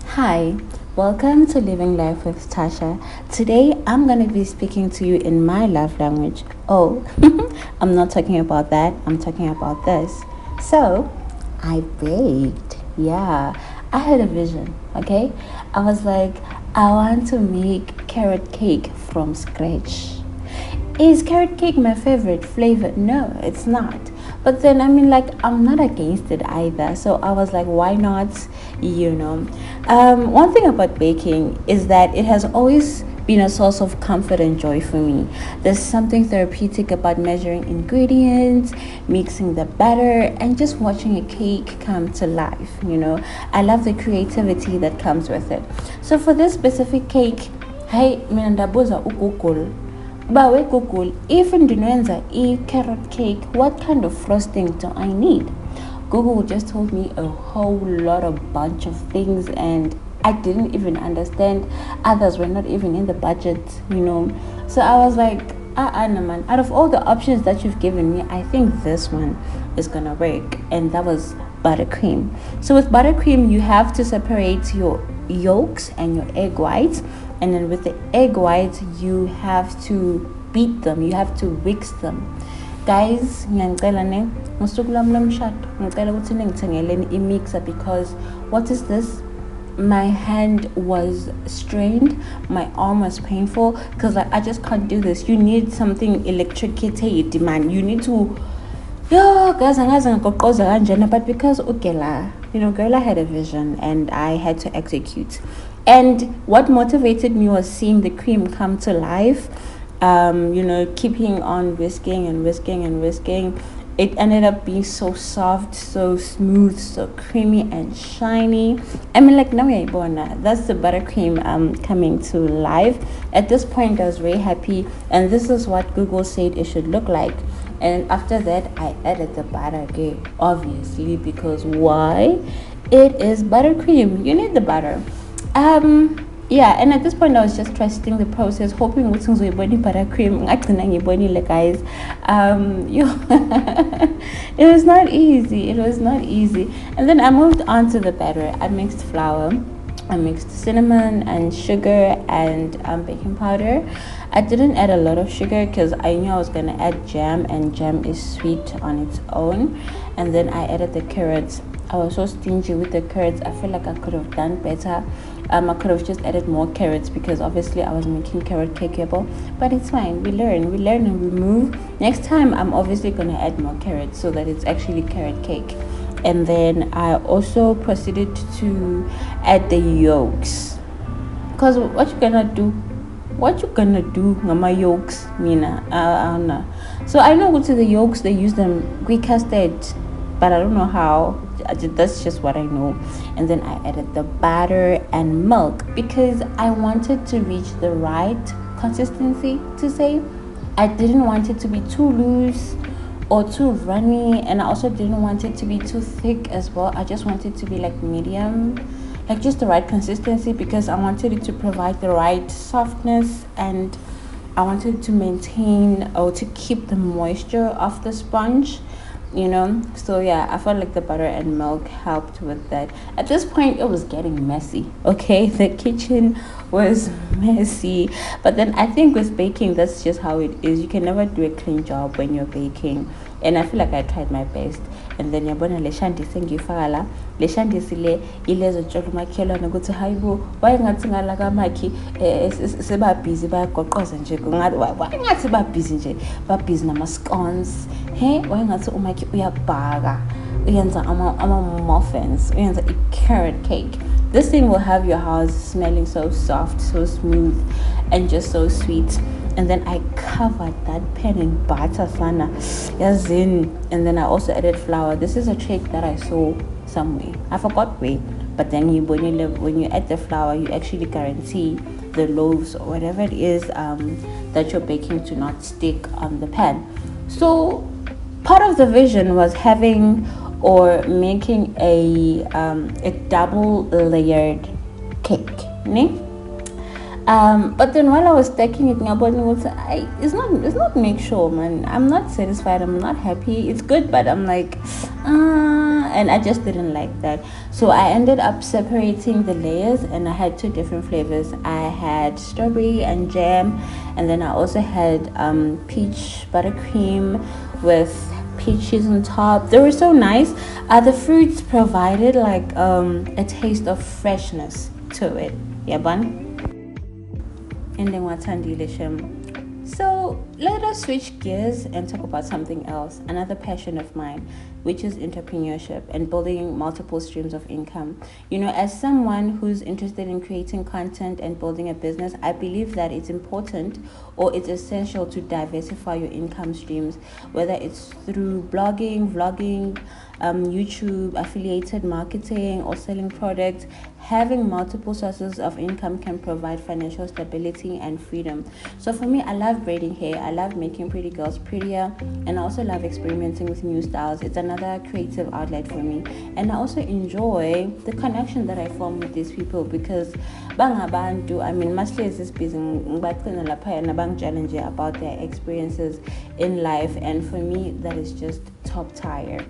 Hi, welcome to Living Life with Tasha. Today I'm going to be speaking to you in my love language. Oh, I'm not talking about that, I'm talking about this. So, I baked. Yeah, I had a vision, okay? I was like, I want to make carrot cake from scratch. Is carrot cake my favorite flavor? No, it's not. But then, I'm not against it either. So I was like, why not? You know. One thing about baking is that it has always been a source of comfort and joy for me. There's something therapeutic about measuring ingredients, mixing the batter, and just watching a cake come to life. I love the creativity that comes with it. So for this specific cake, hey, mina ndabuza uGoogle. But Google, if ndinwenza carrot cake, what kind of frosting do I need? Google just told me a whole lot of bunch of things, and I didn't even understand. Others were not even in the budget, So I was like, no man. Out of all the options that you've given me, I think this one is gonna work, and that was buttercream. So with buttercream, you have to separate your yolks and your egg whites, and then with the egg whites you have to beat them, you have to whisk them. Guys, ngiyacela ne ngosuku lami lomshado ngicela ukuthi ningithengeleni imixer, because what is this? My hand was strained, my arm was painful, because I just can't do this. You need something electricated, man. You need to guys, but because Gerla had a vision and I had to execute. And what motivated me was seeing the cream come to life. Keeping on whisking and whisking and whisking. It ended up being so soft, so smooth, so creamy and shiny. That's the buttercream coming to life. At this point, I was very happy, and this is what Google said it should look like. And after that, I added the butter again, obviously, because why? It is buttercream. You need the butter. And at this point I was just trusting the process, hoping buttercream guys. It was not easy. And then I moved on to the batter. I mixed flour, I mixed cinnamon and sugar and baking powder. I didn't add a lot of sugar because I knew I was going to add jam, and jam is sweet on its own. And then I added the carrots. I was so stingy with the carrots. I feel like I could have done better. I could have just added more carrots, because obviously I was making carrot cake, but it's fine. We learn and we move. Next time I'm obviously going to add more carrots so that it's actually carrot cake. And then I also proceeded to add the yolks, because what you gonna do ngama yolks, mina so I know to the yolks they use them custard, but I don't know how. That's just what I know. And then I added the butter and milk, because I wanted to reach the right consistency, to say. I didn't want it to be too loose or too runny, and I also didn't want it to be too thick as well. I just wanted it to be like medium, like just the right consistency, because I wanted it to provide the right softness, and I wanted to maintain or to keep the moisture of the sponge. So yeah, I felt like the butter and milk helped with that. At this point it was getting messy, okay? The kitchen was messy, but then I think with baking, that's just how it is. You can never do a clean job when you're baking, and I feel like I tried my best. And then yabona leshandisi engiyifaka la, leshandisi le ilezo tshela umakhelwane ukuthi hayibo wayengathi ngala kamakhi seba busy bayagoqoza nje, kungathi wayengathi ba busy nje, ba busy nama scones, wayengathi umakhi uyabhaka, uyenza ama muffins, uyenza a carrot cake. This thing will have your house smelling so soft, so smooth, and just so sweet. And then I covered that pan in butter, sana, and then I also added flour. This is a trick that I saw somewhere. I forgot where, but then when you add the flour, you actually guarantee the loaves or whatever it is that you're baking to not stick on the pan. So part of the vision was having or making a double layered cake. But then while I was stacking it, it's not make sure, man. I'm not satisfied. I'm not happy. It's good, but I'm like, and I just didn't like that. So I ended up separating the layers, and I had two different flavors. I had strawberry and jam, and then I also had peach buttercream with peach cheese on top. They were so nice. The fruits provided like a taste of freshness to it. Yeah, bun. And then watandile shem. So let us switch gears and talk about something else, another passion of mine, which is entrepreneurship and building multiple streams of income. You know, as someone who's interested in creating content and building a business, I believe that it's important or it's essential to diversify your income streams, whether it's through blogging, vlogging, YouTube, affiliated marketing, or selling products. Having multiple sources of income can provide financial stability and freedom. So for me, I love braiding hair. I love making pretty girls prettier, and I also love experimenting with new styles. It's another creative outlet for me, and I also enjoy the connection that I form with these people because bangabantu. I mean, mostly is this busy challenge about their experiences in life, and for me, that is just top tier.